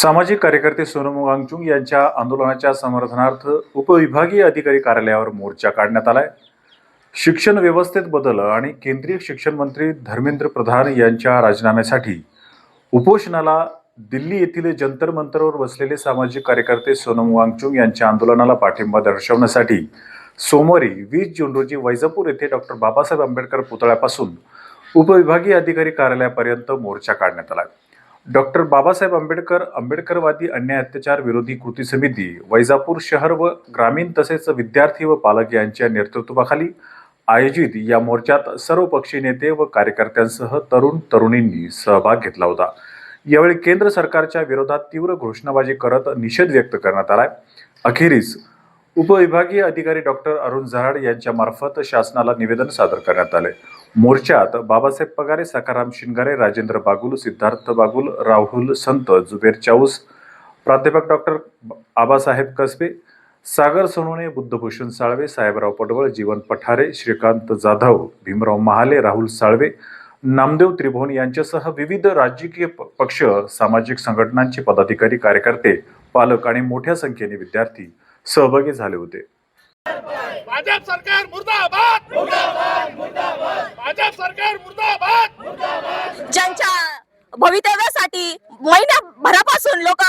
सामाजिक कार्यकर्ते सोनम वांगचुक यांच्या आंदोलनाच्या समर्थनार्थ उपविभागीय अधिकारी कार्यालयावर मोर्चा काढण्यात आलाय। शिक्षण व्यवस्थेत बदल आणि केंद्रीय शिक्षण मंत्री धर्मेंद्र प्रधान यांच्या राजीनाम्यासाठी उपोषणाला दिल्ली येथील जंतर मंतरवर बसलेले सामाजिक कार्यकर्ते सोनम वांगचुक यांच्या आंदोलनाला पाठिंबा दर्शवण्यासाठी सोमवारी 20 जून रोजी वैजापूर येथे डॉक्टर बाबासाहेब आंबेडकर पुतळ्यापासून उपविभागीय अधिकारी कार्यालयापर्यंत मोर्चा काढण्यात आला। डॉक्टर बाबासाहेब आंबेडकर आंबेडकरवादी अन्याय अत्याचार विरोधी कृती समिती वैजापूर शहर व ग्रामीण तसेच विद्यार्थी व पालक यांच्या नेतृत्वाखाली आयोजित या मोर्चात सर्वपक्षीय नेते व कार्यकर्त्यांसह तरुण तरुणींनी सहभाग घेतला होता। यावेळी केंद्र सरकारच्या विरोधात तीव्र घोषणाबाजी करत निषेध व्यक्त करण्यात आला। अखेरीस उपविभागीय अधिकारी डॉक्टर अरुण झाड यांच्या मार्फत शासनाला निवेदन सादर करण्यात आले। मोर्चात बाबासाहेब पगारे, सखाराम शिंगारे, राजेंद्र बागुल, सिद्धार्थ बागुल, राहुल संत, जुबेर चाऊस, प्राध्यापक डॉक्टर आबासाहेब कसबे, सागर सोनवणे, बुद्धभूषण साळवे, साहेबराव पडवळ, जीवन पठारे, श्रीकांत जाधव, भीमराव महाले, राहुल साळवे, नामदेव त्रिभुवन यांच्यासह विविध राजकीय पक्ष, सामाजिक संघटनांचे पदाधिकारी, कार्यकर्ते, पालक आणि मोठ्या संख्येने विद्यार्थी सहभागी झाले होते। भाजप सरकार मुर्दाबाद, मुर्दाबाद, मुर्दाबाद। भाजप सरकार मुर्दाबाद, मुर्दाबाद। ज्यांच्या भवितव्यासाठी महिन्याभरापासून लोक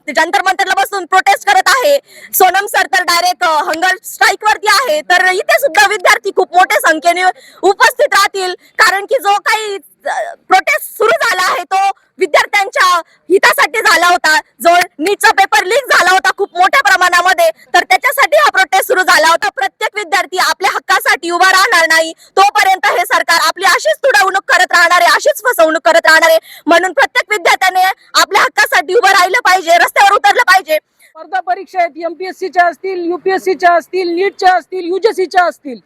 जंतर मंतरला बसून प्रोटेस्ट करत आहे। सोनम सर तर डायरेक्ट हंगर स्ट्राईक वरती आहे, तर इथे सुद्धा विद्यार्थी खूप मोठ्या संख्येने उपस्थित राहतील, कारण की जो काही प्रोटेस्ट सुरू झाला आहे तो विद्यार्थ्यांच्या हितासाठी झाला होता। जो नीटचा पेपर लीक झाला होता खूप मोठ्या प्रमाणामध्ये, तर त्याच्यासाठी हा प्रोटेस्ट सुरू झाला होता। प्रत्येक विद्यार्थी आपल्या हक्कासाठी उभा राहणार नाही तोपर्यंत हे सरकार आपली अशीच तुडवणूक करत राहणार आहे, अशीच फसवणूक करत राहणार आहे। म्हणून प्रत्येक विद्यार्थ्याने आपल्या हक्कासाठी उभं राहिलं पाहिजे, रस्त्यावर उतरलं पाहिजे। स्पर्धा परीक्षा आहेत, एमपीएससीच्या असतील, यूपीएससीच्या असतील, नीटच्या असतील, यूजीसीच्या असतील,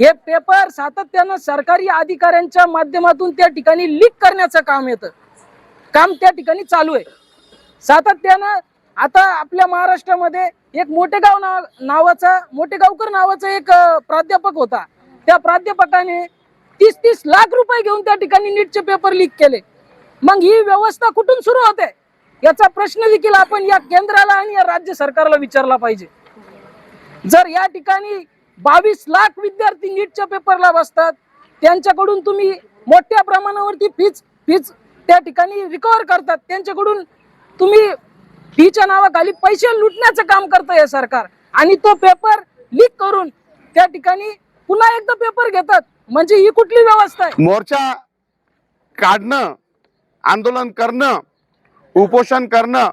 हे पेपर सातत्यानं सरकारी अधिकाऱ्यांच्या माध्यमातून त्या ठिकाणी लीक करण्याचं काम त्या ठिकाणी चालू आहे सातत्यानं। आता आपल्या महाराष्ट्रामध्ये एक मोठेगावकर नावाचा एक प्राध्यापक होता। त्या प्राध्यापकाने 30-30 लाख रुपये घेऊन त्या ठिकाणी नीटचे पेपर लीक केले। मग ही व्यवस्था कुठून सुरू होते याचा प्रश्न देखील आपण या केंद्राला आणि या राज्य सरकारला विचारला पाहिजे। जर या ठिकाणी 22 लाख विद्यार्थी नीटच्या पेपरला बसतात, त्यांच्याकडून तुम्ही मोठ्या प्रमाणावरती फीज त्या ठिकाणी रिकव्हर करतात, त्यांच्याकडून तुम्ही फीच्या नावाखाली पैसे लुटण्याचं काम करतं हे सरकार, आणि तो पेपर लीक करून त्या ठिकाणी पुन्हा एकदा पेपर घेतात। म्हणजे ही कुठली व्यवस्था आहे? मोर्चा काढणं, आंदोलन करणं, उपोषण करणं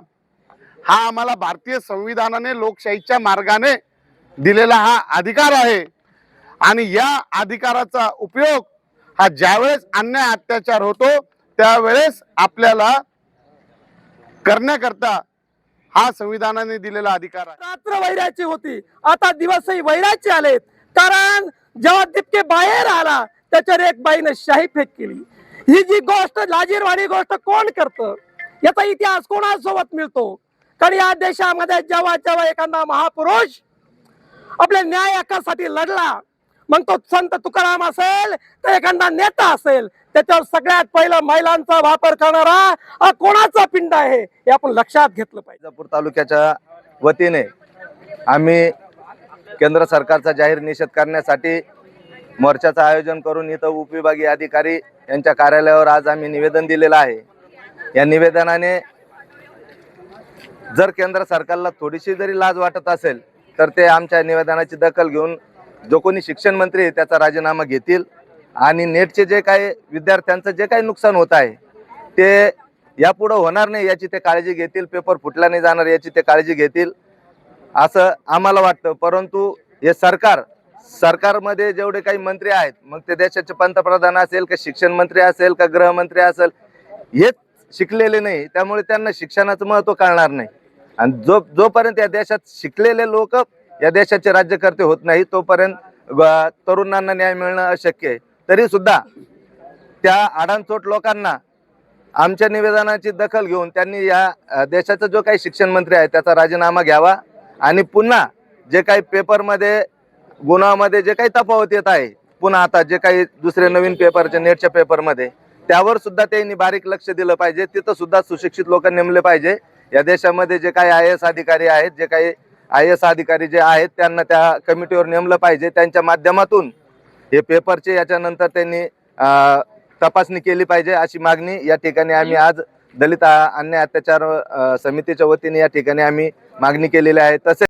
हा आम्हाला भारतीय संविधानाने लोकशाहीच्या मार्गाने दिलेला हा अधिकार आहे, आणि या अधिकाराचा उपयोग हा ज्यावेळेस अन्याय अत्याचार होतो त्यावेळेस आपल्याला करण्याकरता हा संविधानाने दिलेला अधिकार आहे। रात्र वैराची होती, आता दिवसही वैराचे आलेत, कारण जेव्हा दिपके बाहेर आला त्याच्यावर एक बाईने शाही फेक केली। ही जी गोष्ट लाजीरवाणी गोष्ट कोण करतं, याचा इतिहास कोणासोबत मिळतो? कारण या देशामध्ये जेव्हा एखादा महापुरुष आपल्या न्याय हक्कासाठी लढला, मग तो संत तुकाराम असेल तर एखादा नेता असेल, त्याच्यावर सगळ्यात पहिला महिलांचा वापर करणारा हा कोणाचा पिंड आहे हे आपण लक्षात घेतलं पाहिजे। वैजापूर तालुक्याच्या वतीने आम्ही केंद्र सरकारचा जाहीर निषेध करण्यासाठी मोर्चाचं आयोजन करून इथं उपविभागीय अधिकारी यांच्या कार्यालयावर आज आम्ही निवेदन दिलेलं आहे। या निवेदनाने जर केंद्र सरकारला थोडीशी जरी लाज वाटत असेल तर ते आमच्या निवेदनाची दखल घेऊन जो कोणी शिक्षण मंत्री आहे त्याचा राजीनामा घेतील, आणि नेटचे जे काही विद्यार्थ्यांचं जे काही नुकसान होत आहे ते यापुढे होणार नाही याची ते काळजी घेतील, पेपर फुटला नाही जाणार याची ते काळजी घेतील असं आम्हाला वाटतं। परंतु हे सरकारमध्ये जेवढे काही मंत्री आहेत, मग ते देशाचे पंतप्रधान असेल का शिक्षण मंत्री असेल का गृहमंत्री असेल, हेच शिकलेले नाही, त्यामुळे त्यांना शिक्षणाचं महत्त्व कळणार नाही। आणि जोपर्यंत या देशात शिकलेले लोक या देशाचे राज्यकर्ते होत नाही तोपर्यंत तरुणांना न्याय मिळणं अशक्य आहे। तरी सुद्धा त्या आडाणचोट लोकांना आमच्या निवेदनाची दखल घेऊन त्यांनी या देशाचा जो काही शिक्षण मंत्री आहे त्याचा राजीनामा घ्यावा, आणि पुन्हा जे काही पेपरमध्ये गुणामध्ये जे काही तफावत येत आहे, पुन्हा आता जे काही दुसरे नवीन पेपरचे नेटच्या पेपरमध्ये, त्यावर सुद्धा त्यांनी बारीक लक्ष दिलं पाहिजे। तिथं सुद्धा सुशिक्षित लोक नेमले पाहिजे। या देशामध्ये जे काही IAS अधिकारी आहेत, जे काही IAS अधिकारी जे आहेत, त्यांना त्या कमिटीवर नेमलं पाहिजे. त्यांच्या माध्यमातून हे पेपरचे याच्यानंतर त्यांनी तपासणी केली पाहिजे, अशी मागणी या ठिकाणी आम्ही आज दलित अन्याय अत्याचार समितीच्या वतीने या ठिकाणी आम्ही मागणी केलेली आहे. तसेच